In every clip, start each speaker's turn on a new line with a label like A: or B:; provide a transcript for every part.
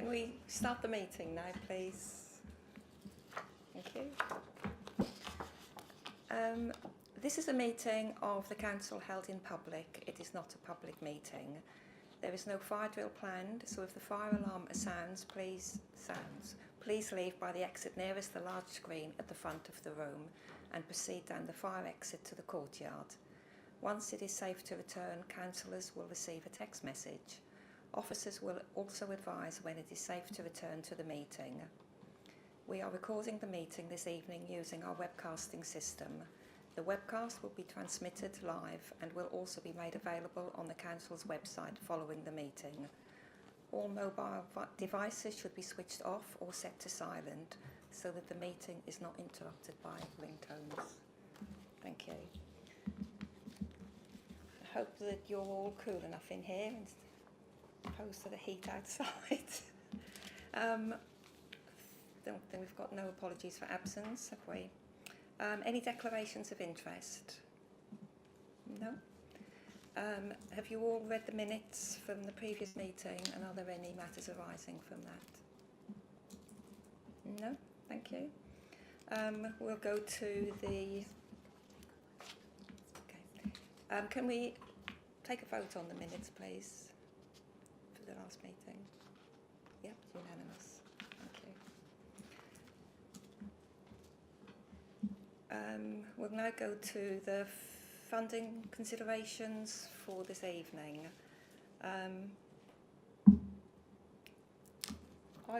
A: Can we start the meeting now, please? Thank you. This is a meeting of the Council held in public. It is not a public meeting. There is no fire drill planned, so if the fire alarm sounds, please leave by the exit nearest the large screen at the front of the room and proceed down the fire exit to the courtyard. Once it is safe to return, councillors will receive a text message. Officers will also advise when it is safe to return to the meeting. We are recording the meeting this evening using our webcasting system. The webcast will be transmitted live and will also be made available on the Council's website following the meeting. All mobile devices should be switched off or set to silent so that the meeting is not interrupted by ringtones. Thank you. I hope that you're all cool enough in here and opposed to the heat outside. Don't think we've got no apologies for absence, have we? Any declarations of interest? No? Have you all read the minutes from the previous meeting, and are there any matters arising from that? No? Thank you. We'll go to the... Okay. Can we take a vote on the minutes, please, for the last meeting? Yep, unanimous. We'll now go to the funding considerations for this evening. I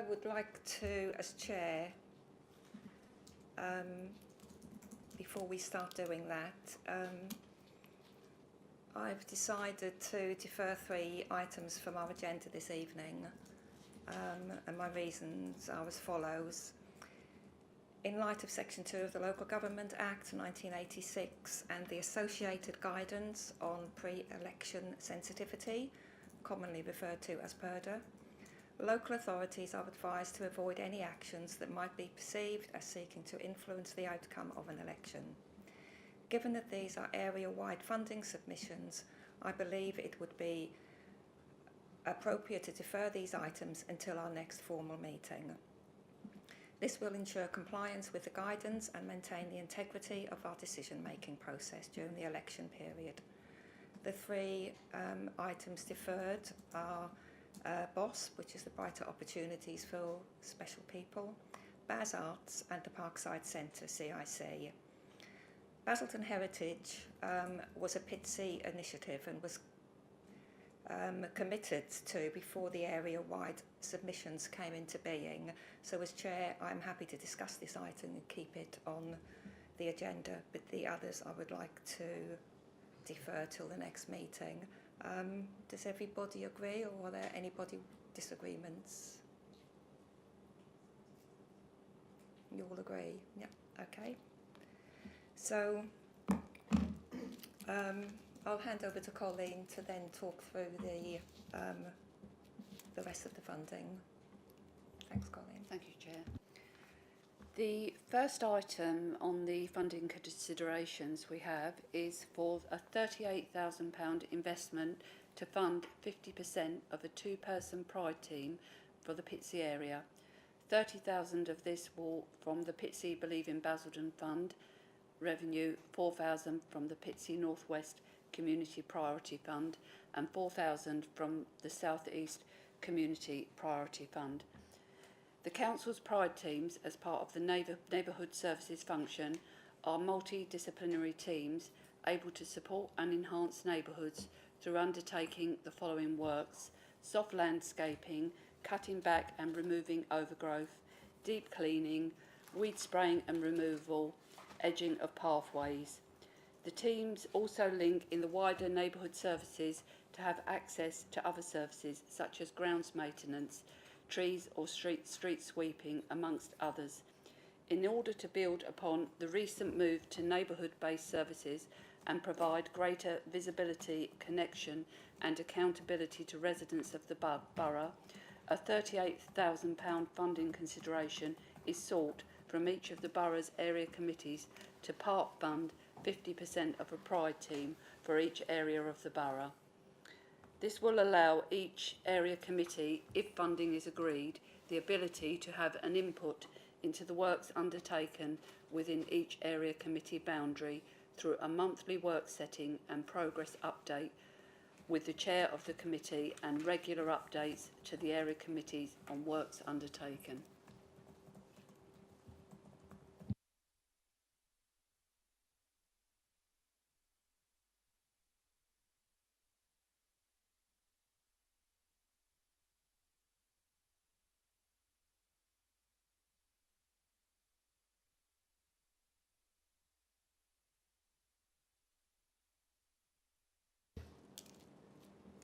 A: would like to, as chair, before we start doing that, I've decided to defer 3 items from our agenda this evening, and my reasons are as follows. In light of Section 2 of the Local Government Act 1986 and the associated guidance on pre-election sensitivity, commonly referred to as PERDA, local authorities are advised to avoid any actions that might be perceived as seeking to influence the outcome of an election. Given that these are area-wide funding submissions, I believe it would be appropriate to defer these items until our next formal meeting. This will ensure compliance with the guidance and maintain the integrity of our decision-making process during the election period. The 3 items deferred are BOSS, which is the Brighter Opportunities for Special People, Baz Arts and the Parkside Centre, CIC. Basildon Heritage was a Pitsea initiative and was committed to before the area-wide submissions came into being. So as chair, I'm happy to discuss this item and keep it on the agenda, but the others I would like to defer till the next meeting. Does everybody agree, or are there anybody disagreements? You all agree? Yeah, okay. So I'll hand over to Colleen to then talk through the rest of the funding. Thanks, Colleen.
B: Thank you, Chair. The first item on the funding considerations we have is for a £38,000 investment to fund 50% of a 2-person pride team for the Pitsea area. 30,000 of this will from the Pitsea Believe in Basildon Fund revenue, 4,000 from the Pitsea North West Community Priority Fund and 4,000 from the South East Community Priority Fund. The Council's Pride teams, as part of the Neighbourhood Services function, are multidisciplinary teams able to support and enhance neighbourhoods through undertaking the following works: soft landscaping, cutting back and removing overgrowth, deep cleaning, weed spraying and removal, edging of pathways. The teams also link in the wider neighbourhood services to have access to other services such as grounds maintenance, trees or street sweeping, amongst others, in order to build upon the recent move to neighbourhood-based services and provide greater visibility, connection and accountability to residents of the borough. A £38,000 funding consideration is sought from each of the borough's area committees to part fund 50% of a pride team for each area of the borough. This will allow each area committee, if funding is agreed, the ability to have an input into the works undertaken within each area committee boundary through a monthly work setting and progress update with the chair of the committee and regular updates to the area committees on works undertaken.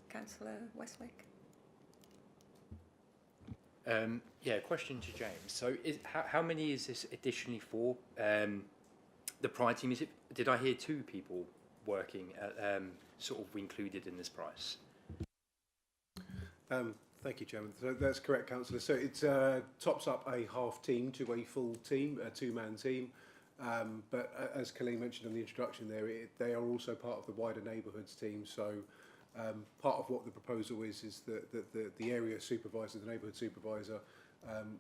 A: Councillor Westwick.
C: Yeah, question to James. So, how many is this additionally for? The Pride team, did I hear 2 people working sort of included in this price?
D: Thank you, Chairman. So that's correct, Councillor. So it tops up a half team to a full team, a 2-man team. But as Colleen mentioned in the introduction there, they are also part of the wider neighbourhoods team. So part of what the proposal is that the area supervisor, the neighbourhood supervisor,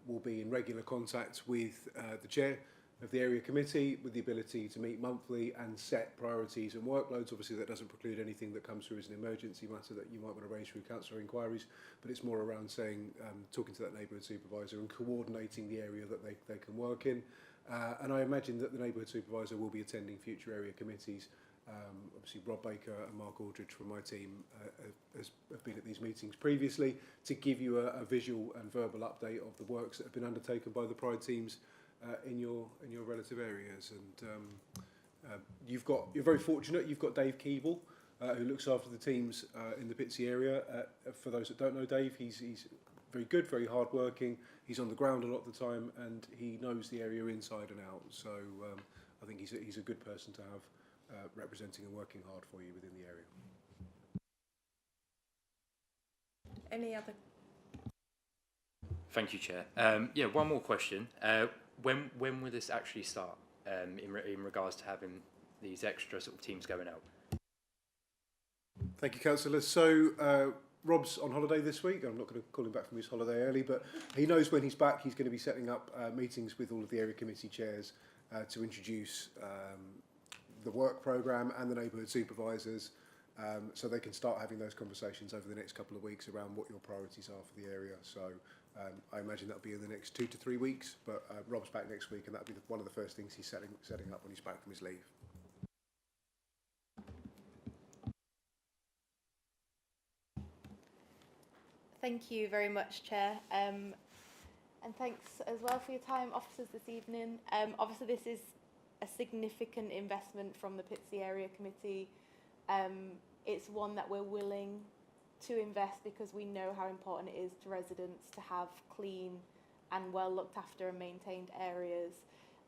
D: will be in regular contact with the chair of the area committee, with the ability to meet monthly and set priorities and workloads. Obviously that doesn't preclude anything that comes through as an emergency matter that you might want to raise through councillor inquiries, but it's more around saying, talking to that neighbourhood supervisor and coordinating the area that they can work in. And I imagine that the neighbourhood supervisor will be attending future area committees. Obviously Rob Baker and Mark Aldridge from my team have been at these meetings previously to give you a visual and verbal update of the works that have been undertaken by the Pride teams in your relative areas. And you're very fortunate. You've got Dave Keeble, who looks after the teams in the Pitsea area. For those that don't know Dave, he's very good, very hard working. He's on the ground a lot of the time, and he knows the area inside and out. So I think he's a good person to have representing and working hard for you within the area.
A: Any other?
C: Thank you, Chair. Yeah, one more question. When will this actually start in regards to having these extra sort of teams going out?
D: Thank you, Councillor. So Rob's on holiday this week. I'm not going to call him back from his holiday early, but he knows when he's back he's going to be setting up meetings with all of the area committee chairs to introduce the work programme and the neighbourhood supervisors, so they can start having those conversations over the next couple of weeks around what your priorities are for the area. So I imagine that'll be in the next 2 to 3 weeks, but Rob's back next week, and that'll be one of the first things he's setting up when he's back from his leave.
E: Thank you very much, Chair. And thanks as well for your time, officers, this evening. Obviously, this is a significant investment from the Pitsea Area Committee. It's one that we're willing to invest because we know how important it is to residents to have clean and well looked after and maintained areas.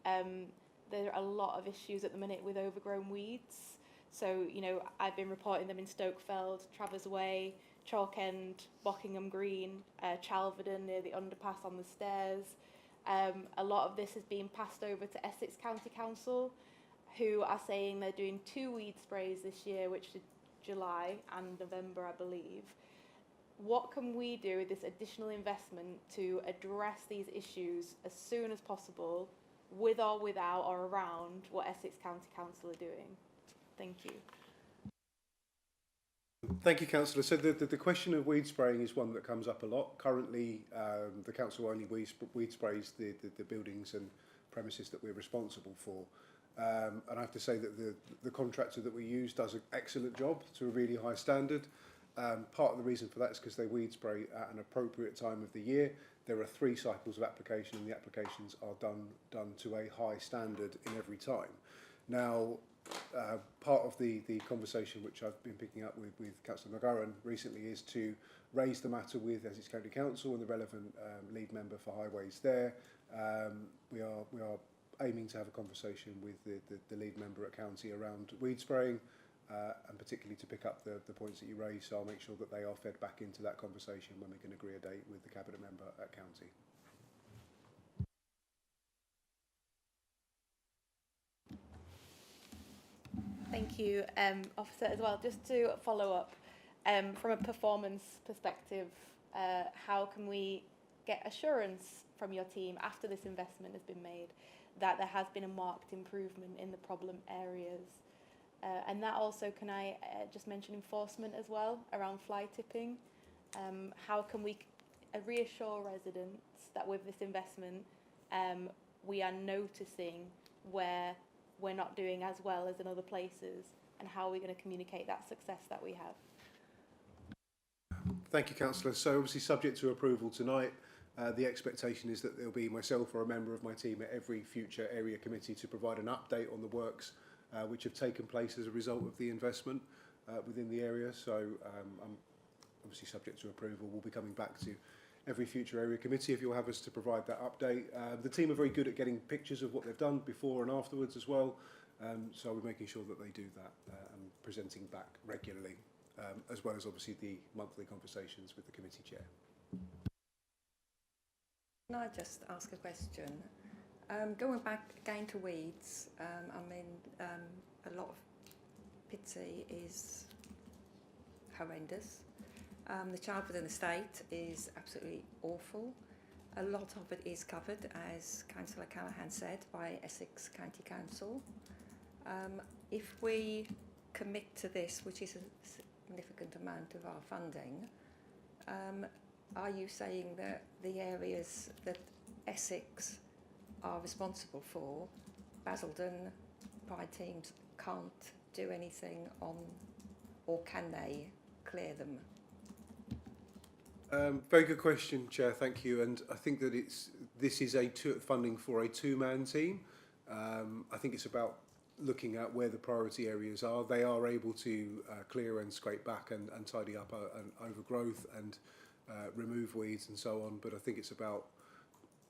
E: There are a lot of issues at the minute with overgrown weeds. So, you know, I've been reporting them in Stokefeld, Travers Way, Chalk End, Bockingham Green, Chalverden near the underpass on the stairs. A lot of this is being passed over to Essex County Council, who are saying they're doing 2 weed sprays this year, which is July and November, I believe. What can we do with this additional investment to address these issues as soon as possible, with or without or around what Essex County Council are doing? Thank you.
D: Thank you, Councillor. So the question of weed spraying is one that comes up a lot. Currently, the council only weed sprays the buildings and premises that we're responsible for. And I have to say that the contractor that we use does an excellent job to a really high standard. Part of the reason for that is because they weed spray at an appropriate time of the year. There are 3 cycles of application, and the applications are done to a high standard in every time. Now, part of the conversation which I've been picking up with Councillor McGurran recently is to raise the matter with Essex County Council and the relevant lead member for highways there. We are aiming to have a conversation with the lead member at county around weed spraying, and particularly to pick up the points that you raised. So I'll make sure that they are fed back into that conversation when we can agree a date with the cabinet member at county.
E: Thank you, Officer, as well. Just to follow up, From a performance perspective, how can we get assurance from your team after this investment has been made that there has been a marked improvement in the problem areas? And that also, can I just mention enforcement as well around fly tipping? How can we reassure residents that with this investment we are noticing where we're not doing as well as in other places, and how are we going to communicate that success that we have?
D: Thank you, Councillor. So obviously subject to approval tonight, the expectation is that there'll be myself or a member of my team at every future area committee to provide an update on the works which have taken place as a result of the investment within the area. So I'm obviously subject to approval. We'll be coming back to every future area committee if you'll have us to provide that update. The team are very good at getting pictures of what they've done before and afterwards as well. So we're making sure that they do that and presenting back regularly, as well as obviously the monthly conversations with the committee chair.
A: Can I just ask a question? Going back again to weeds, I mean, a lot of Pitsea is horrendous. The child within the state is absolutely awful. A lot of it is covered, as Councillor Callaghan said, by Essex County Council. If we commit to this, which is a significant amount of our funding, are you saying that the areas that Essex are responsible for, Basildon Pride teams can't do anything on, or can they clear them?
D: Very good question, Chair. Thank you. And I think that this is funding for a two-man team. I think it's about looking at where the priority areas are. They are able to clear and scrape back and tidy up an overgrowth and remove weeds and so on. But I think it's about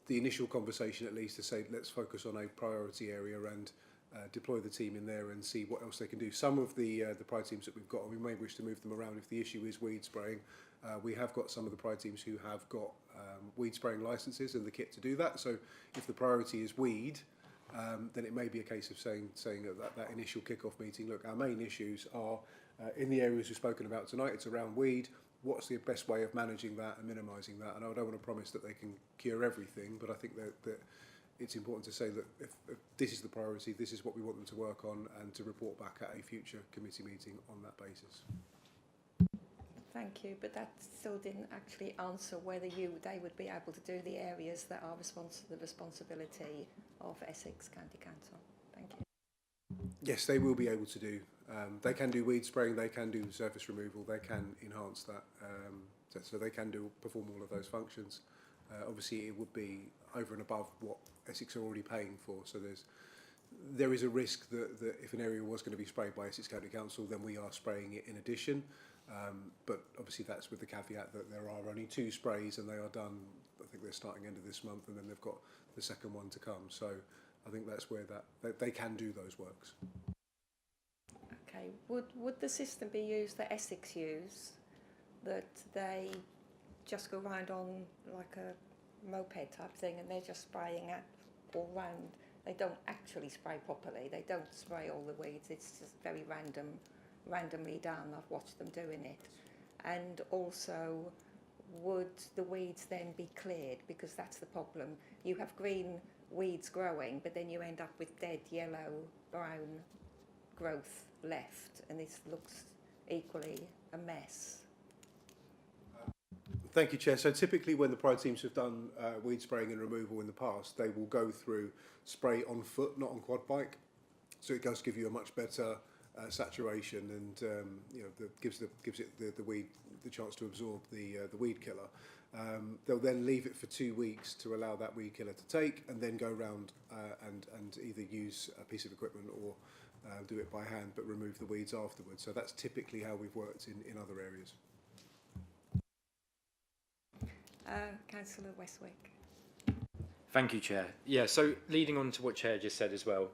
D: the initial conversation, at least, to say let's focus on a priority area and deploy the team in there and see what else they can do. Some of the pride teams that we've got, and we may wish to move them around if the issue is weed spraying. We have got some of the pride teams who have got weed spraying licences and the kit to do that. So if the priority is weed, then it may be a case of saying at that initial kick-off meeting, look, our main issues are in the areas we've spoken about tonight. It's around weed. What's the best way of managing that and minimising that? And I don't want to promise that they can cure everything, but I think that it's important to say that if this is the priority, this is what we want them to work on, and to report back at a future committee meeting on that basis.
A: Thank you, but that still didn't actually answer whether they would be able to do the areas that are the responsibility of Essex County Council. Thank you.
D: Yes, they will be able to do. They can do weed spraying, they can do surface removal, they can enhance that, so they can perform all of those functions. Obviously, it would be over and above what Essex are already paying for. So there is a risk that if an area was going to be sprayed by Essex County Council, then we are spraying it in addition. But obviously that's with the caveat that there are only 2 sprays and they are done. I think they're starting end of this month, and then they've got the second one to come. So I think that's where that they can do those works.
A: Okay, would the system be used that Essex use, that they just go round on like a moped type thing and they're just spraying at all round? They don't actually spray properly. They don't spray all the weeds. It's just very randomly done. I've watched them doing it. And also, would the weeds then be cleared? Because that's the problem. You have green weeds growing, but then you end up with dead yellow, brown growth left, and this looks equally a mess.
D: Thank you, Chair. So typically when the pride teams have done weed spraying and removal in the past, they will go through spray on foot, not on quad bike. So it does give you a much better saturation, and gives it the weed the chance to absorb the weed killer. They'll then leave it for 2 weeks to allow that weed killer to take, and then go round and either use a piece of equipment or do it by hand, but remove the weeds afterwards. So that's typically how we've worked in other areas.
A: Councillor Westwick.
C: Thank you, Chair. Yeah, so leading on to what Chair just said as well,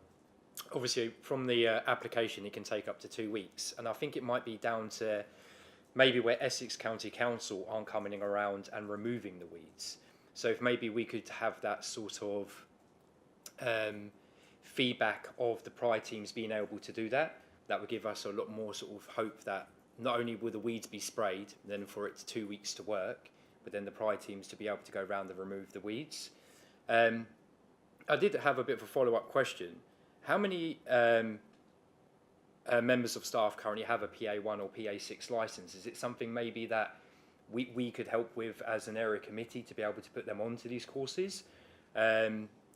C: obviously from the application it can take up to 2 weeks, and I think it might be down to maybe where Essex County Council aren't coming around and removing the weeds. So if maybe we could have that sort of feedback of the pride teams being able to do that, that would give us a lot more sort of hope that not only will the weeds be sprayed, then for it 2 weeks to work, but then the pride teams to be able to go around and remove the weeds. I did have a bit of a follow-up question. How many members of staff currently have a PA1 or PA6 license? Is it something maybe that we could help with as an area committee to be able to put them onto these courses?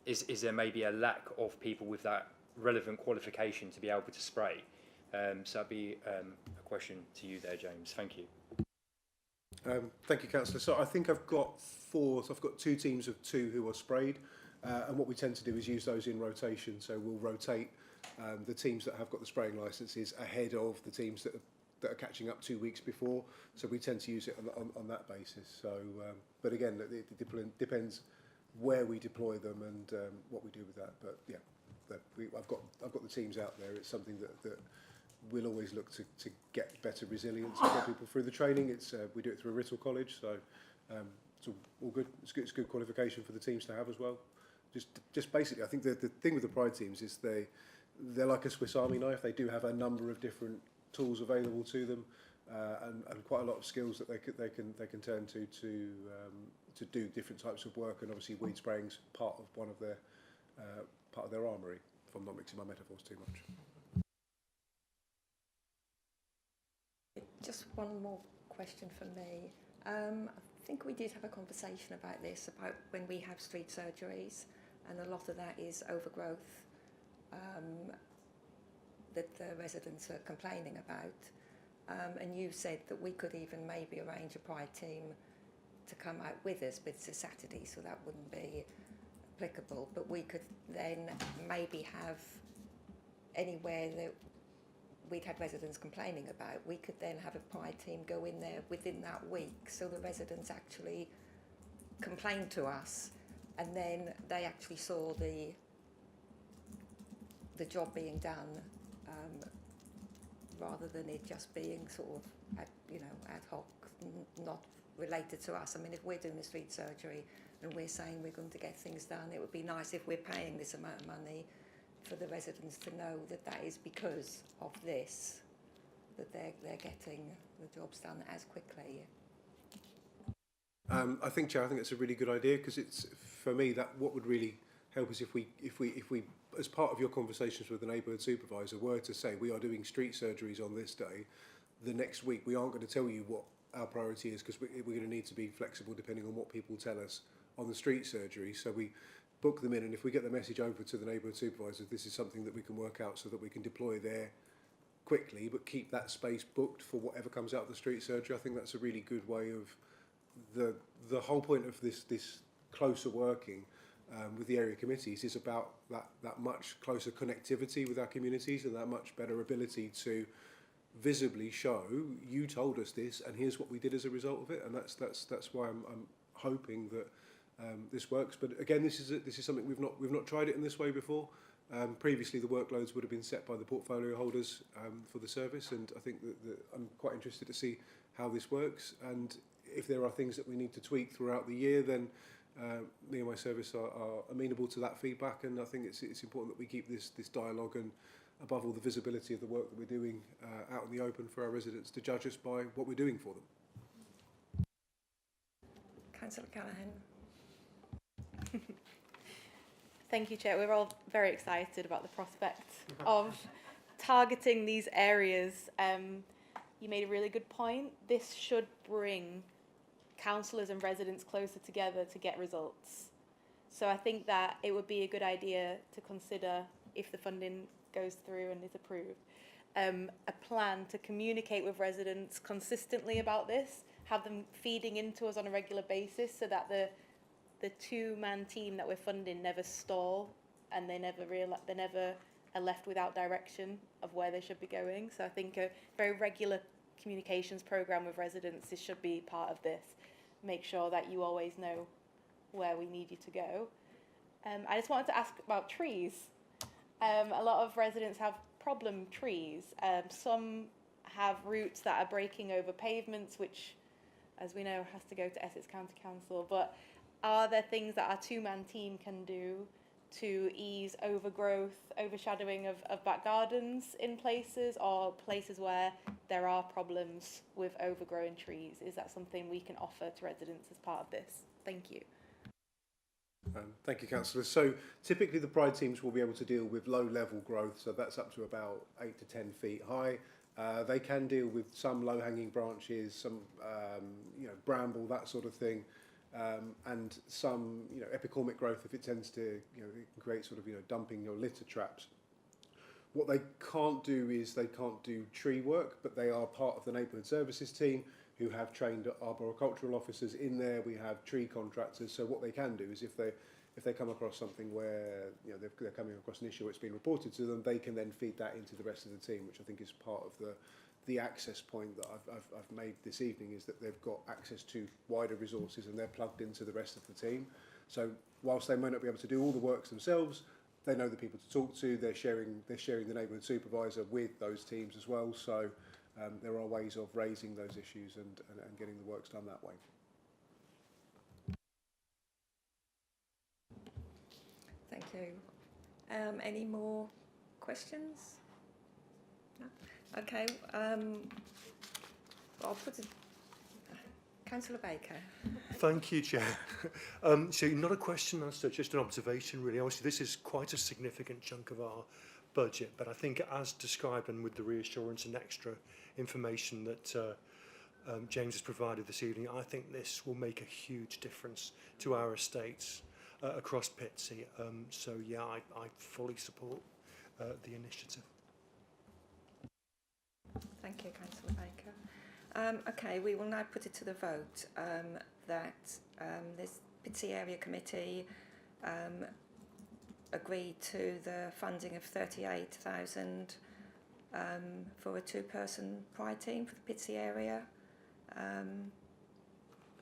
C: Is there maybe a lack of people with that relevant qualification to be able to spray? So that'd be a question to you there, James. Thank you.
D: Thank you, Councillor. So I think I've got 4. So I've got 2 teams of 2 who are sprayed, and what we tend to do is use those in rotation. So we'll rotate the teams that have got the spraying licences ahead of the teams that are catching up 2 weeks before. So we tend to use it on that basis. So, but again, it depends where we deploy them and what we do with that. But yeah, I've got the teams out there. It's something that we'll always look to get better resilience and get people through the training. It's we do it through a Writtle College, so it's all good. It's good qualification for the teams to have as well. Just basically, I think the thing with the pride teams is they're like a Swiss Army knife. They do have a number of different tools available to them, and quite a lot of skills that they can turn to do different types of work. And obviously, weed spraying's part of their armoury. If I'm not mixing my metaphors too much.
A: Just one more question from me. I think we did have a conversation about this, about when we have street surgeries, and a lot of that is overgrowth that the residents are complaining about. And you said that we could even maybe arrange a pride team to come out with us, but it's a Saturday, so that wouldn't be applicable. But we could then maybe have anywhere that we'd had residents complaining about, we could then have a pride team go in there within that week, so the residents actually complained to us, and then they actually saw the job being done, rather than it just being sort of ad hoc, not related to us. I mean, if we're doing a street surgery and we're saying we're going to get things done, it would be nice if we're paying this amount of money for the residents to know that that is because of this, that they're getting the jobs done as quickly.
D: I think, Chair, it's a really good idea, because it's, for me, that what would really help us if we, as part of your conversations with the neighbourhood supervisor, were to say we are doing street surgeries on this day. The next week we aren't going to tell you what our priority is, because we're going to need to be flexible depending on what people tell us on the street surgery. So we book them in, and if we get the message over to the neighbourhood supervisor, this is something that we can work out so that we can deploy there quickly, but keep that space booked for whatever comes out of the street surgery. I think that's a really good way of the whole point of this closer working with the area committees is about that much closer connectivity with our communities, and that much better ability to visibly show, you told us this and here's what we did as a result of it. And that's why I'm hoping that this works. But again, this is something we've not tried it in this way before. Previously, the workloads would have been set by the portfolio holders for the service, and I think that I'm quite interested to see how this works. And if there are things that we need to tweak throughout the year, then me and my service are amenable to that feedback. And I think it's important that we keep this dialogue, and above all, the visibility of the work that we're doing out in the open for our residents to judge us by what we're doing for them.
A: Councillor Callaghan.
E: Thank you, Chair. We're all very excited about the prospect of targeting these areas. You made a really good point. This should bring councillors and residents closer together to get results. So I think that it would be a good idea to consider, if the funding goes through and is approved, a plan to communicate with residents consistently about this, have them feeding into us on a regular basis, so that the two-man team that we're funding never stall, and they never are left without direction of where they should be going. So I think a very regular communications programme with residents should be part of this. Make sure that you always know where we need you to go. I just wanted to ask about trees. A lot of residents have problem trees. Some have roots that are breaking over pavements, which, as we know, has to go to Essex County Council. But are there things that our two-man team can do to ease overgrowth, overshadowing of back gardens in places, or places where there are problems with overgrown trees? Is that something we can offer to residents as part of this? Thank you.
D: Thank you, Councillor. So typically the Pride teams will be able to deal with low-level growth, so that's up to about 8 to 10 feet high. They can deal with some low-hanging branches, some bramble, that sort of thing, and some epicormic growth if it tends to it can create sort of dumping or litter traps. What they can't do is they can't do tree work, but they are part of the neighbourhood services team, who have trained arboricultural officers in there. We have tree contractors. So what they can do is if they come across something where they're coming across an issue or it's been reported to them, they can then feed that into the rest of the team, which I think is part of the access point that I've made this evening, is that they've got access to wider resources and they're plugged into the rest of the team. So whilst they may not be able to do all the works themselves, they know the people to talk to. They're sharing the neighbourhood supervisor with those teams as well. So there are ways of raising those issues and getting the works done that way.
A: Thank you. Any more questions? No? Okay. I'll put it. Councillor Baker.
F: Thank you, Chair. So not a question as such, just an observation really. Obviously this is quite a significant chunk of our budget, but I think as described and with the reassurance and extra information that James has provided this evening, I think this will make a huge difference to our estates across Pitsea. So yeah, I fully support the initiative.
A: Thank you, Councillor Baker. Okay, we will now put it to the vote that this Pitsea Area Committee agreed to the funding of 38,000 for a two-person Pride team for the Pitsea area.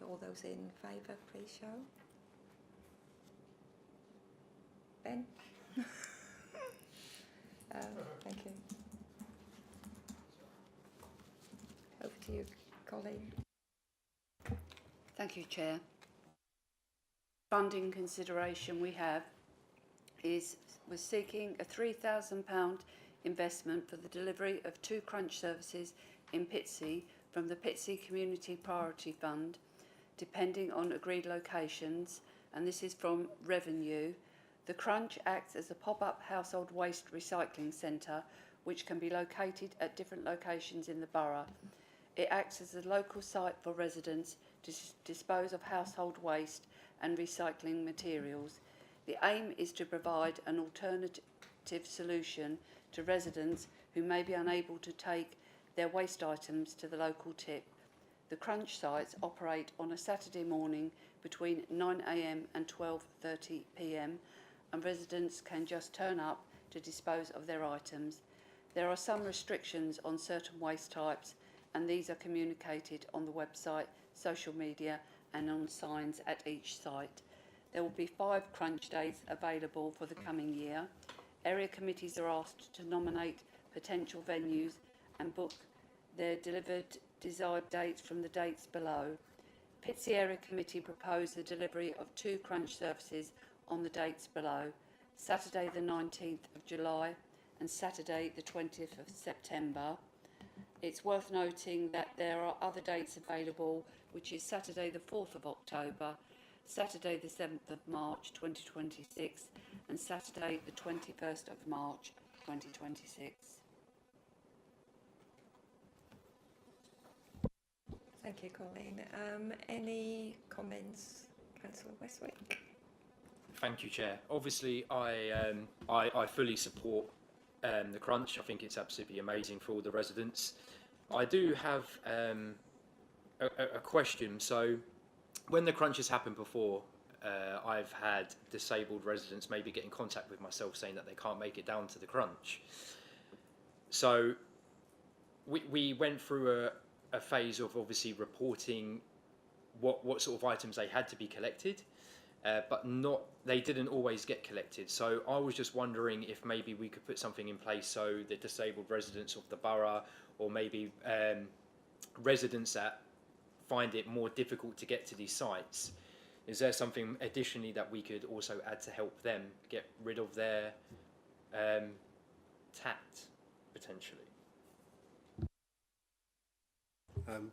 A: All those in favour, please show. Ben? Thank you. Over to you, Colleen.
B: Thank you, Chair. Funding consideration we have was seeking a £3,000 investment for the delivery of 2 crunch services in Pitsea from the Pitsea Community Priority Fund, depending on agreed locations, and this is from revenue. The crunch acts as a pop-up household waste recycling centre which can be located at different locations in the borough. It acts as a local site for residents to dispose of household waste and recycling materials. The aim is to provide an alternative solution to residents who may be unable to take their waste items to the local tip. The crunch sites operate on a Saturday morning between 9 AM and 12:30 PM, and residents can just turn up to dispose of their items. There are some restrictions on certain waste types, and these are communicated on the website, social media and on signs at each site. There will be 5 crunch dates available for the coming year. Area committees are asked to nominate potential venues and book their desired dates from the dates below. Pitsea Area Committee proposed the delivery of 2 crunch services on the dates below: Saturday the 19th of July and Saturday the 20th of September. It's worth noting that there are other dates available, which is Saturday the 4th of October, Saturday the 7th of March 2026 and Saturday the 21st of March 2026.
A: Thank you, Colleen. Any comments, Councillor Westwick?
C: Thank you, Chair. Obviously, I fully support the crunch. I think it's absolutely amazing for all the residents. I do have a question. So, when the crunch has happened before, I've had disabled residents maybe get in contact with myself saying that they can't make it down to the crunch. So, we went through a phase of obviously reporting what sort of items they had to be collected. But they didn't always get collected. So I was just wondering if maybe we could put something in place so the disabled residents of the borough, or maybe residents that find it more difficult to get to these sites, Is there something additionally that we could also add to help them get rid of their tact, potentially?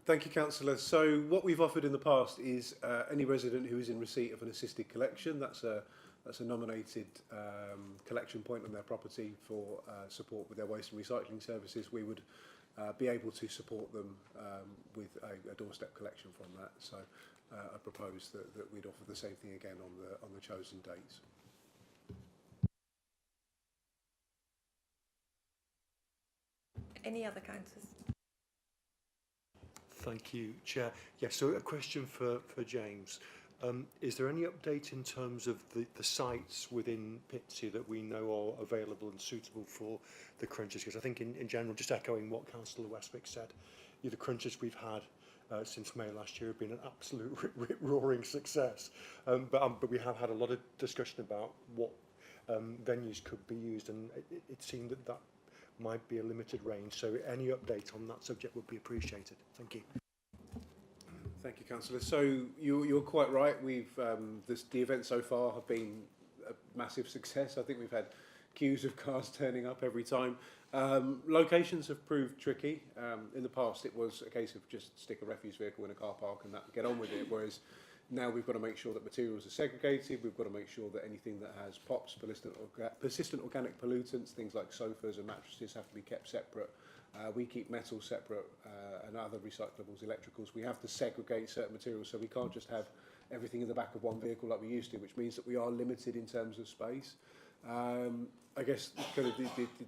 D: Thank you, Councillor. So what we've offered in the past is any resident who is in receipt of an assisted collection, that's a nominated collection point on their property for support with their waste and recycling services, we would be able to support them with a doorstep collection from that. So I propose that we'd offer the same thing again on the chosen dates.
A: Any other councillors?
F: Thank you, Chair. Yes, so a question for James. Is there any update in terms of the sites within Pitsea that we know are available and suitable for the crunches? Because I think in general, just echoing what Councillor Westwick said, the crunches we've had since May last year have been an absolute roaring success. But we have had a lot of discussion about what venues could be used, and it seemed that might be a limited range. So any update on that subject would be appreciated. Thank you.
D: Thank you, Councillor. So you're quite right. The events so far have been a massive success. I think we've had queues of cars turning up every time. Locations have proved tricky. In the past, it was a case of just stick a refuse vehicle in a car park and get on with it. Whereas now we've got to make sure that materials are segregated. We've got to make sure that anything that has POPs, persistent organic pollutants, things like sofas and mattresses, have to be kept separate. We keep metal separate and other recyclables, electricals. We have to segregate certain materials, so we can't just have everything in the back of one vehicle like we used to, which means that we are limited in terms of space. I guess kind of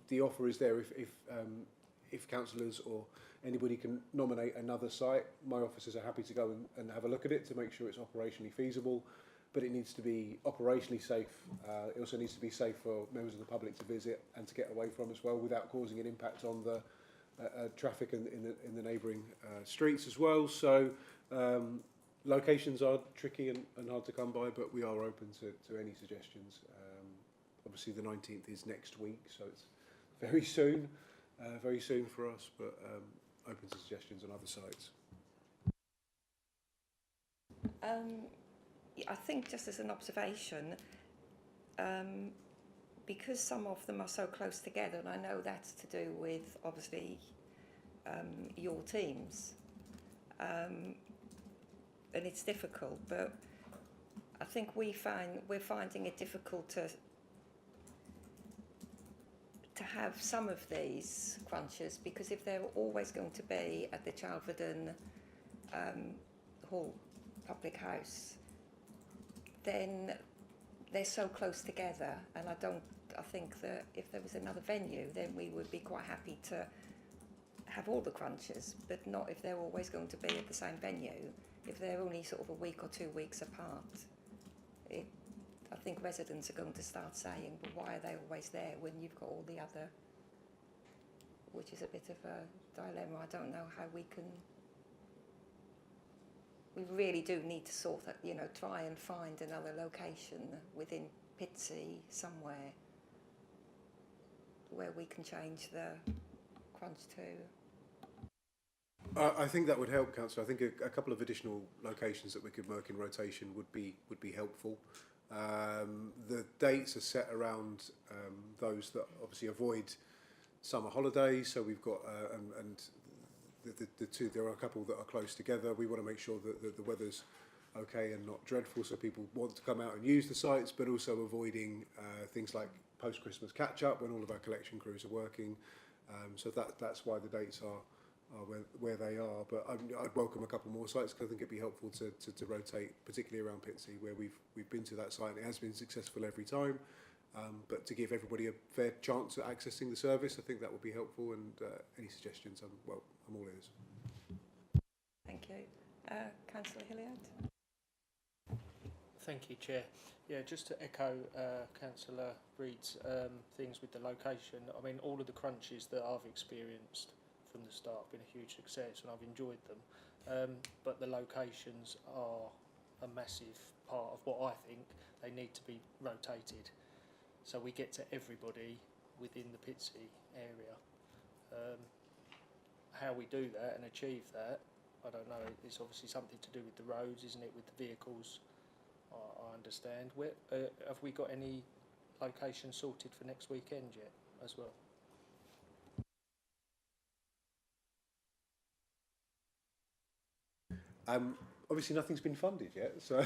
D: the offer is there if councillors or anybody can nominate another site. My officers are happy to go and have a look at it to make sure it's operationally feasible, but it needs to be operationally safe. It also needs to be safe for members of the public to visit and to get away from as well, without causing an impact on the traffic in the neighbouring streets as well. So locations are tricky and hard to come by, but we are open to any suggestions. Obviously the 19th is next week, so it's very soon for us, but open to suggestions on other sites.
A: I think, just as an observation, because some of them are so close together, and I know that's to do with obviously your teams, and it's difficult, but I think we're finding it difficult to have some of these crunches, because if they're always going to be at the Chalfordon Hall public house, then they're so close together, and I think that if there was another venue, then we would be quite happy to have all the crunches, but not if they're always going to be at the same venue. If they're only sort of a week or 2 weeks apart, I think residents are going to start saying, well, why are they always there when you've got all the other, which is a bit of a dilemma. I don't know how we really do need to try and find another location within Pitsea somewhere where we can change the crunch to.
D: I think that would help, Councillor. I think a couple of additional locations that we could work in rotation would be helpful. The dates are set around those that obviously avoid summer holidays. So we've got and the two. There are a couple that are close together. We want to make sure that the weather's okay and not dreadful, so people want to come out and use the sites, but also avoiding things like post-Christmas catch-up when all of our collection crews are working. So that's why the dates are where they are. But I'd welcome a couple more sites, because I think it'd be helpful to rotate, particularly around Pitsea, where we've been to that site and it has been successful every time. But to give everybody a fair chance at accessing the service, I think that would be helpful. And any suggestions, I'm all ears.
A: Thank you. Councillor Hilliard.
G: Thank you, Chair. Yeah, just to echo Councillor Reid's things with the location. I mean, all of the crunches that I've experienced from the start have been a huge success, and I've enjoyed them. But the locations are a massive part of what I think they need to be rotated, so we get to everybody within the Pitsea area. How we do that and achieve that, I don't know. It's obviously something to do with the roads, isn't it, with the vehicles I understand. Where, have we got any locations sorted for next weekend yet as well?
D: Obviously, nothing's been funded yet, so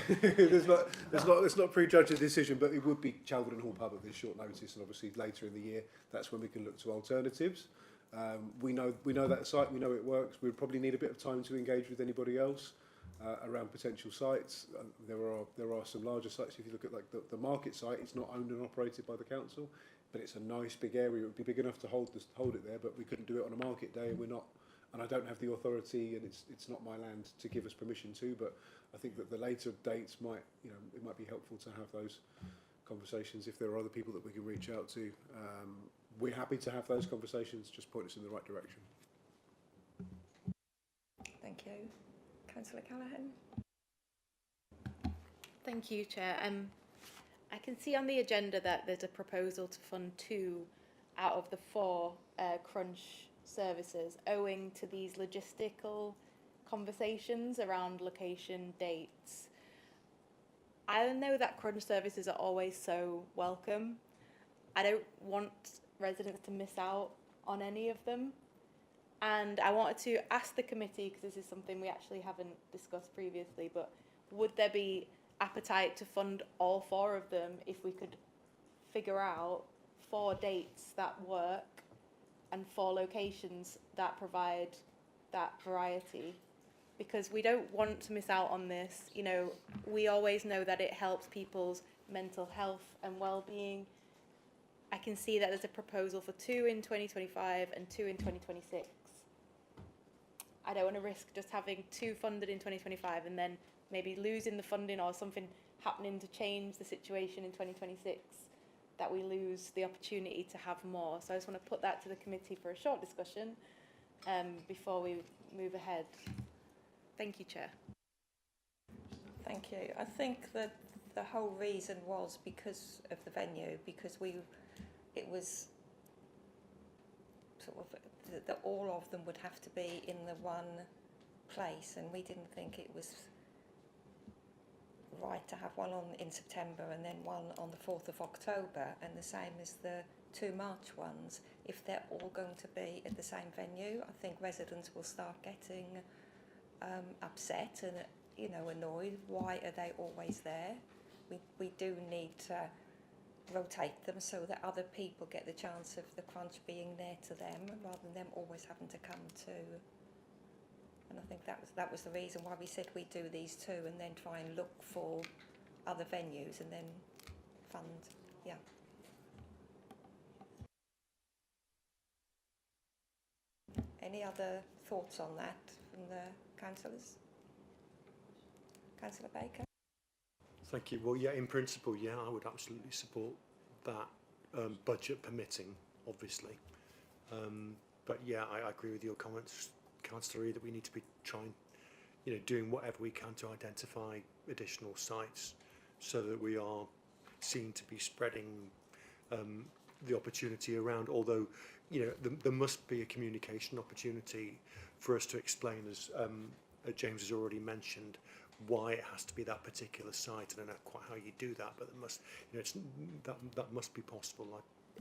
D: let's not prejudge the decision. But it would be Chalverdon Hall Pub at this short notice, and obviously later in the year, that's when we can look to alternatives. We know that site, we know it works. We probably need a bit of time to engage with anybody else around potential sites. There are some larger sites. If you look at like the market site, it's not owned and operated by the council, but it's a nice big area. It would be big enough to hold it there, but we couldn't do it on a market day, and we're not. And I don't have the authority, and it's not my land to give us permission to. But I think that the later dates might, it might be helpful to have those conversations. If there are other people that we can reach out to, we're happy to have those conversations. Just point us in the right direction.
A: Thank you. Councillor Callaghan.
E: Thank you, Chair. I can see on the agenda that there's a proposal to fund 2 out of the 4 crunch services owing to these logistical conversations around location dates. I know that crunch services are always so welcome. I don't want residents to miss out on any of them. And I wanted to ask the committee, because this is something we actually haven't discussed previously, but would there be appetite to fund all 4 of them if we could figure out 4 dates that work and 4 locations that provide that variety? Because we don't want to miss out on this. We always know that it helps people's mental health and well-being. I can see that there's a proposal for 2 in 2025 and 2 in 2026. I don't want to risk just having 2 funded in 2025 and then maybe losing the funding or something happening to change the situation in 2026, that we lose the opportunity to have more. So I just want to put that to the committee for a short discussion before we move ahead. Thank you, Chair.
A: Thank you. I think that the whole reason was because of the venue, because it was sort of that all of them would have to be in the one place, and we didn't think it was right to have one in September and then one on the 4th of October, and the same as the 2 March ones. If they're all going to be at the same venue, I think residents will start getting upset and annoyed. Why are they always there? We do need to rotate them so that other people get the chance of the crunch being there to them, rather than them always having to come to. And I think that was the reason why we said we'd do these 2 and then try and look for other venues and then fund. Yeah. Any other thoughts on that from the councillors? Councillor Baker?
F: Thank you. Well, yeah, in principle, yeah, I would absolutely support that, budget permitting, obviously. But yeah, I agree with your comments, Councillor Reid, that we need to be trying, doing whatever we can to identify additional sites so that we are seen to be spreading the opportunity around. Although, there must be a communication opportunity for us to explain, as James has already mentioned, why it has to be that particular site. I don't know quite how you do that, but it must, that must be possible.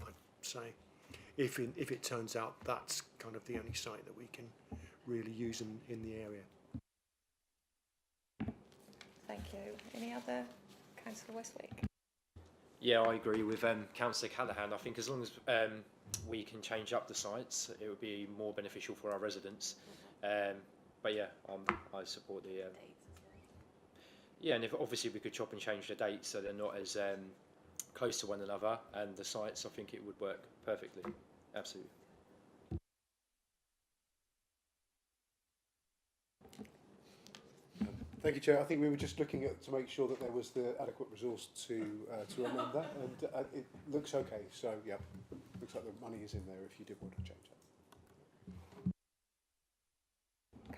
F: I'd say, if it turns out that's kind of the only site that we can really use in the area.
A: Thank you. Any other? Councillor Westwick?
C: Yeah, I agree with Councillor Callaghan. I think as long as we can change up the sites, it would be more beneficial for our residents. But yeah, I support the. Yeah, and if obviously we could chop and change the dates so they're not as close to one another, and the sites, I think it would work perfectly. Absolutely.
D: Thank you, Chair. I think we were just looking to make sure that there was the adequate resource to amend that, and it looks okay. So yeah, looks like the money is in there if you did want to change that.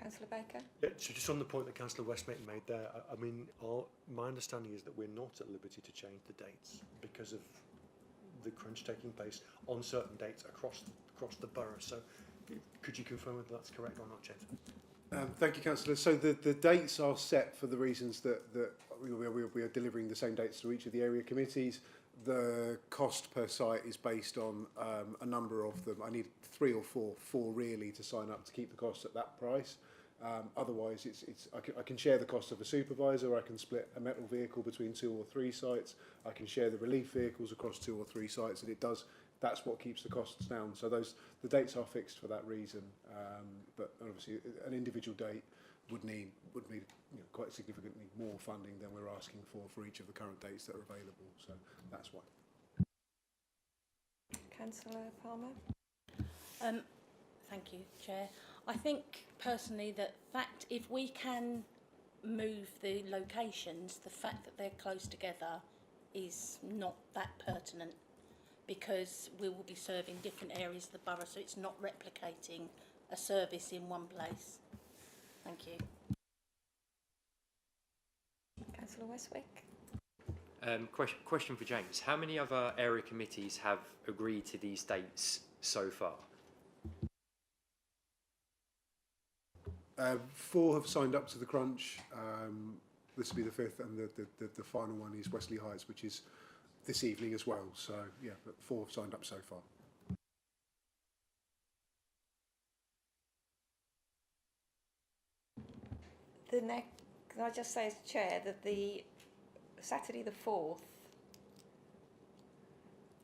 A: Councillor Baker?
F: Yeah, so just on the point that Councillor Westmake made there, I mean, my understanding is that we're not at liberty to change the dates because of the crunch taking place on certain dates across the borough. So could you confirm whether that's correct or not, James?
D: Thank you, Councillor. So the dates are set for the reasons that we are delivering the same dates to each of the area committees. The cost per site is based on a number of them. I need 3 or 4 really to sign up to keep the cost at that price. Otherwise, I can share the cost of a supervisor. I can split a metal vehicle between 2 or 3 sites. I can share the relief vehicles across 2 or 3 sites, and that's what keeps the costs down. So the dates are fixed for that reason. But obviously, an individual date would need quite significantly more funding than we're asking for each of the current dates that are available. So that's why.
A: Councillor Palmer?
H: Thank you, Chair. I think personally that if we can move the locations, the fact that they're close together is not that pertinent, because we will be serving different areas of the borough, so it's not replicating a service in one place. Thank you.
A: Councillor Westwick?
C: Question for James. How many other area committees have agreed to these dates so far?
D: 4 have signed up to the crunch. This will be the 5th, and the final one is Wesley Heights, which is this evening as well. So yeah, but 4 have signed up so far.
A: Can I just say as Chair that the Saturday the 4th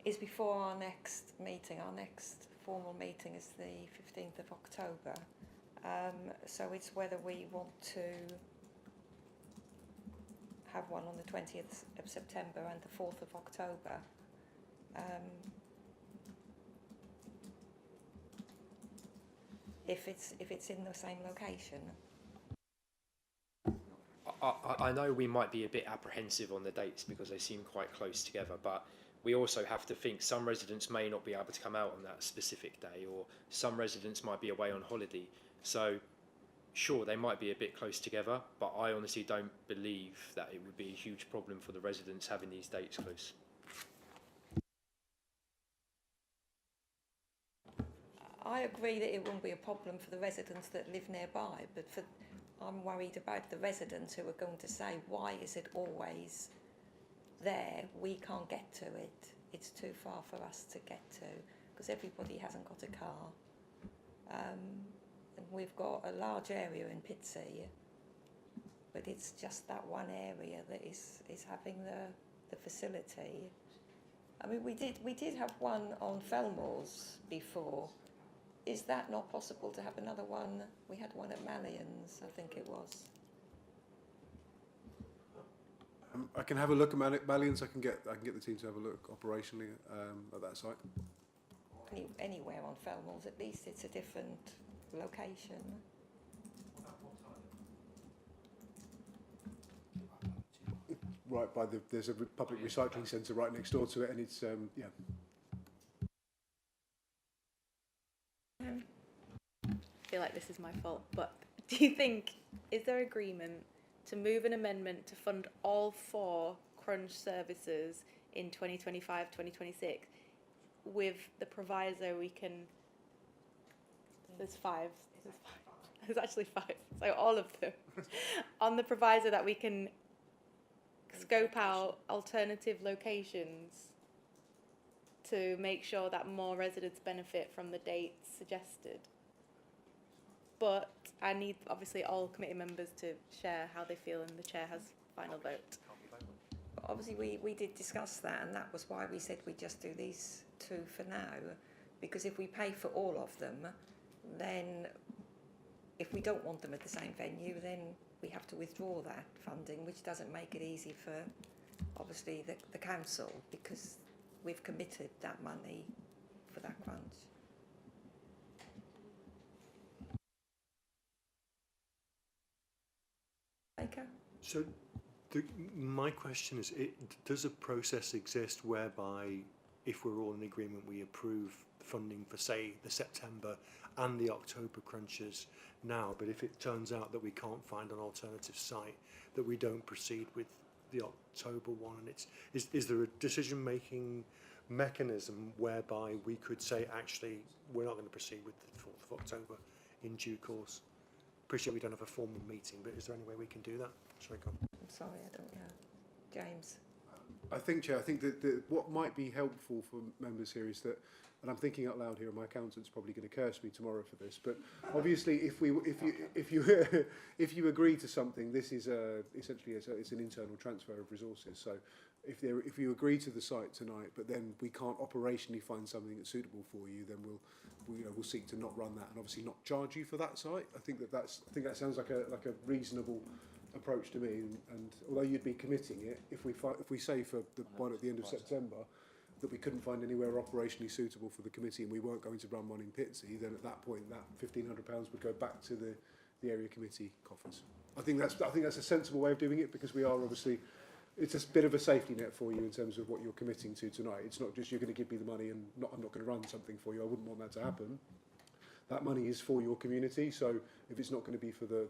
A: is before our next meeting. Our next formal meeting is the 15th of October. So it's whether we want to have one on the 20th of September and the 4th of October. If it's in the same location.
C: I know we might be a bit apprehensive on the dates because they seem quite close together, but we also have to think some residents may not be able to come out on that specific day, or some residents might be away on holiday. So sure, they might be a bit close together, but I honestly don't believe that it would be a huge problem for the residents having these dates close.
A: I agree that it won't be a problem for the residents that live nearby, but I'm worried about the residents who are going to say, why is it always there? We can't get to it. It's too far for us to get to, because everybody hasn't got a car. And we've got a large area in Pitsea, but it's just that one area that is having the facility. I mean, we did have one on Felmore's before. Is that not possible to have another one? We had one at Malian's, I think it was.
D: I can have a look at Malian's. I can get the team to have a look operationally at that site.
A: Anywhere on Felmore's, at least it's a different location.
D: Right by there's a public recycling centre right next door to it, and it's yeah.
E: I feel like this is my fault, but do you think, is there agreement to move an amendment to fund all 4 crunch services in 2025-2026 with the proviso we can, there's 5, there's actually 5, so all of them, on the proviso that we can scope out alternative locations to make sure that more residents benefit from the dates suggested? But I need, obviously, all committee members to share how they feel, and the chair has final vote.
A: But obviously, we did discuss that, and that was why we said we'd just do these 2 for now. Because if we pay for all of them, then if we don't want them at the same venue, then we have to withdraw that funding, which doesn't make it easy for, obviously, the council, because we've committed that money for that crunch.
F: So my question is, does a process exist whereby if we're all in agreement we approve funding for, say, the September and the October crunches now, but if it turns out that we can't find an alternative site, that we don't proceed with the October one? And is there a decision-making mechanism whereby we could say, actually, we're not going to proceed with the 4th of October in due course? Appreciate we don't have a formal meeting, but is there any way we can do that? Sorry, go on.
A: I'm sorry, I don't know. James?
D: I think, Chair, I think that what might be helpful for members here is that, and I'm thinking out loud here, and my accountant's probably going to curse me tomorrow for this, but obviously, if you agree to something, this is essentially it's an internal transfer of resources. So, if you agree to the site tonight, but then we can't operationally find something that's suitable for you, then we'll seek to not run that and obviously not charge you for that site. I think that sounds like a reasonable approach to me, and although you'd be committing it, if we say for the one at the end of September that we couldn't find anywhere operationally suitable for the committee and we weren't going to run one in Pitsea, then at that point that £1,500 would go back to the area committee coffers. I think that's a sensible way of doing it, because we are obviously, it's a bit of a safety net for you in terms of what you're committing to tonight. It's not just you're going to give me the money and I'm not going to run something for you. I wouldn't want that to happen. That money is for your community, so if it's not going to be for the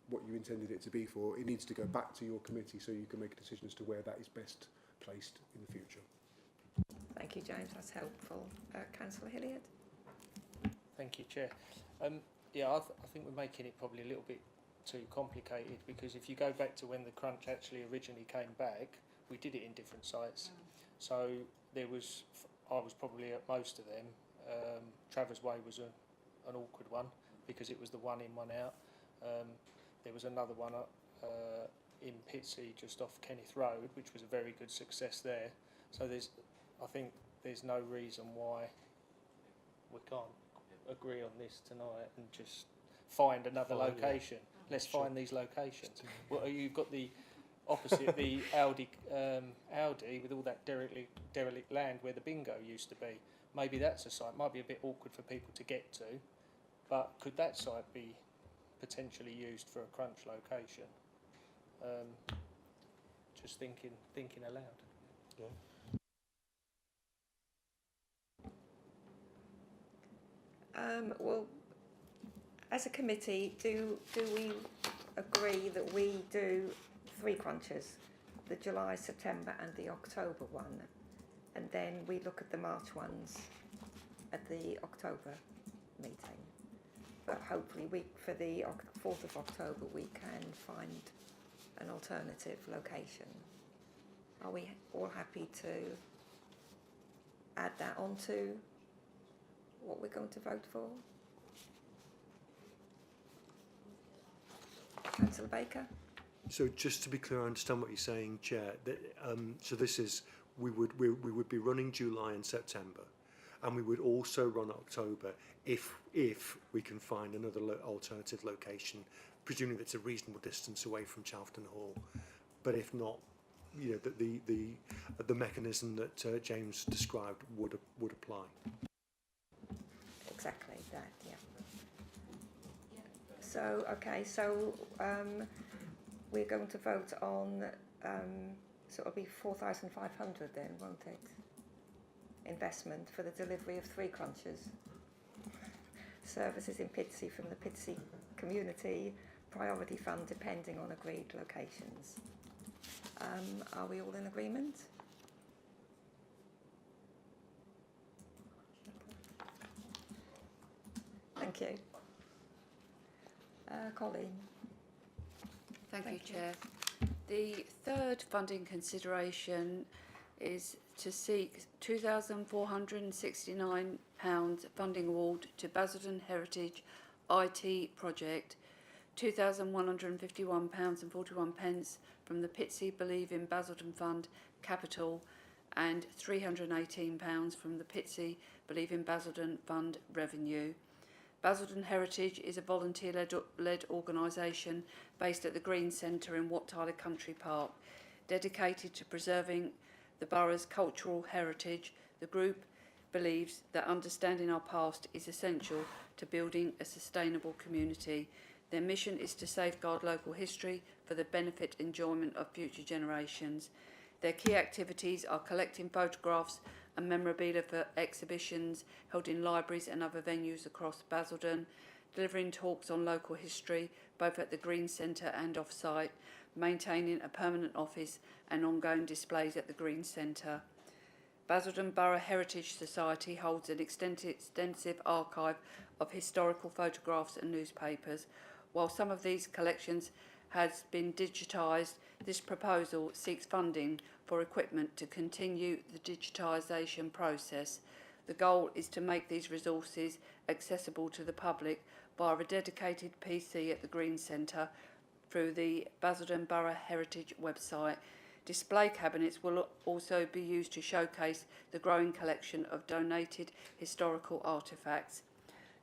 D: what you intended it to be for, it needs to go back to your committee so you can make a decision as to where that is best placed in the future.
A: Thank you, James. That's helpful. Councillor Hilliard?
G: Thank you, Chair. I think we're making it probably a little bit too complicated, because if you go back to when the crunch actually originally came back, we did it in different sites. So I was probably at most of them. Travers Way was an awkward one because it was the one in, one out. There was another one in Pitsea just off Kenneth Road, which was a very good success there. So I think there's no reason why we can't agree on this tonight and just find another location. Let's find these locations. Well, you've got the opposite, the Audi with all that derelict land where the bingo used to be. Maybe that's a site. Might be a bit awkward for people to get to, but could that site be potentially used for a crunch location? Just thinking aloud.
F: Yeah.
A: Well, as a committee, do we agree that we do 3 crunches, the July, September and the October one, and then we look at the March ones at the October meeting? But hopefully for the 4th of October we can find an alternative location. Are we all happy to add that onto what we're going to vote for? Councillor Baker?
F: So just to be clear, I understand what you're saying, Chair. So this is, we would be running July and September, and we would also run October if we can find another alternative location, presuming that's a reasonable distance away from Chalfton Hall. But if not, you know, the mechanism that James described would apply.
A: Exactly that, yeah. So, okay, so we're going to vote on, so it'll be 4,500 then, won't it? Investment for the delivery of 3 crunches. Services in Pitsea from the Pitsea Community Priority Fund depending on agreed locations. Are we all in agreement? Thank you. Colleen?
B: Thank you, Chair. The third funding consideration is to seek £2,469 funding award to Basildon Heritage IT project, £2,151.41 from the Pitsea Believe in Basildon Fund Capital, and £318 from the Pitsea Believe in Basildon Fund Revenue. Basildon Heritage is a volunteer-led organisation based at the Green Centre in Wat Tyler Country Park. Dedicated to preserving the borough's cultural heritage, the group believes that understanding our past is essential to building a sustainable community. Their mission is to safeguard local history for the benefit and enjoyment of future generations. Their key activities are collecting photographs and memorabilia for exhibitions held in libraries and other venues across Basildon, delivering talks on local history both at the Green Centre and off-site, maintaining a permanent office and ongoing displays at the Green Centre. Basildon Borough Heritage Society holds an extensive archive of historical photographs and newspapers. While some of these collections has been digitised, this proposal seeks funding for equipment to continue the digitisation process. The goal is to make these resources accessible to the public via a dedicated PC at the Green Centre through the Basildon Borough Heritage website. Display cabinets will also be used to showcase the growing collection of donated historical artefacts.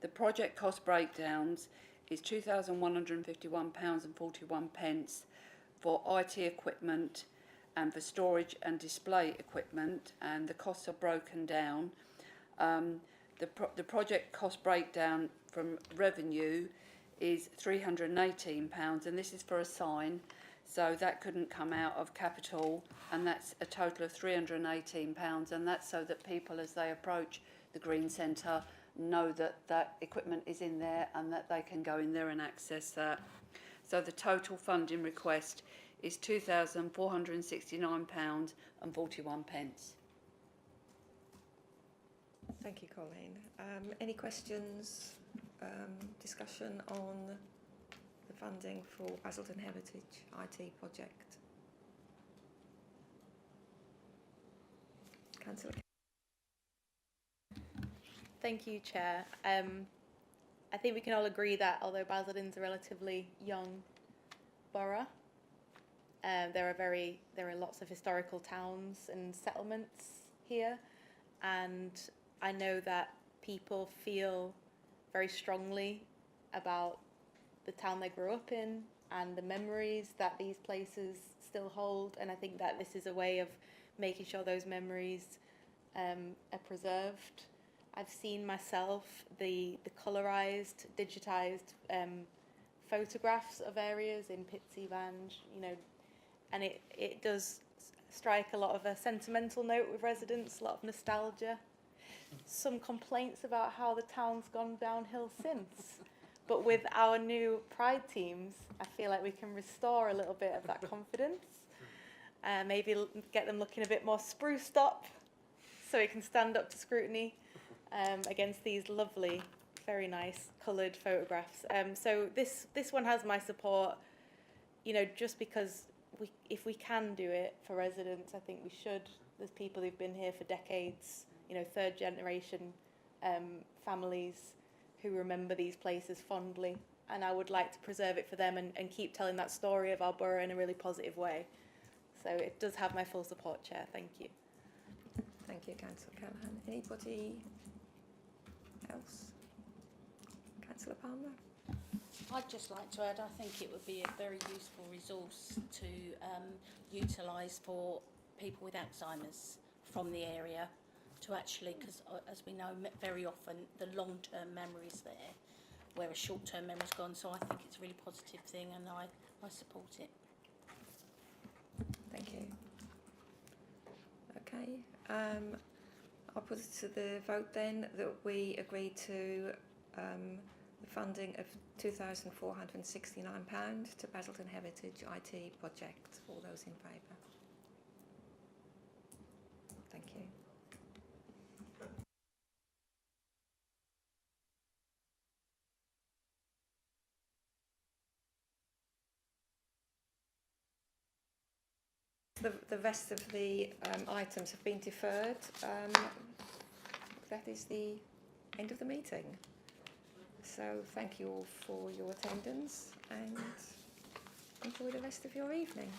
B: The project cost breakdowns is £2,151.41 for IT equipment and for storage and display equipment, and the costs are broken down. The project cost breakdown from revenue is £318, and this is for a sign, so that couldn't come out of capital, and that's a total of £318, and that's so that people, as they approach the Green Centre, know that that equipment is in there and that they can go in there and access that. So the total funding request is £2,469.41.
A: Thank you, Colleen. Any questions, discussion on the funding for Basildon Heritage IT project? Councillor.
E: Thank you, Chair. I think we can all agree that although Basildon's a relatively young borough, there are lots of historical towns and settlements here, and I know that people feel very strongly about the town they grew up in and the memories that these places still hold, and I think that this is a way of making sure those memories are preserved. I've seen myself the colourised, digitised photographs of areas in Pitsea Area, you know, and it does strike a lot of a sentimental note with residents, a lot of nostalgia. Some complaints about how the town's gone downhill since. But with our new Pride teams, I feel like we can restore a little bit of that confidence. Maybe get them looking a bit more spruced up so it can stand up to scrutiny against these lovely, very nice coloured photographs. So this one has my support, you know, just because if we can do it for residents, I think we should. There's people who've been here for decades, you know, third generation families who remember these places fondly, and I would like to preserve it for them and keep telling that story of our borough in a really positive way. So it does have my full support, Chair. Thank you.
A: Thank you, Councillor Callaghan. Anybody else? Councillor Palmer?
H: I'd just like to add, I think it would be a very useful resource to utilise for people with Alzheimer's from the area, to actually, because as we know, very often the long-term memory's there, where a short-term memory's gone, so I think it's a really positive thing, and I support it.
A: Thank you. Okay, I'll put it to the vote then that we agree to the funding of £2,469 to Basildon Heritage IT project. All those in favour? Thank you. The rest of the items have been deferred. That is the end of the meeting. So thank you all for your attendance and enjoy the rest of your evening.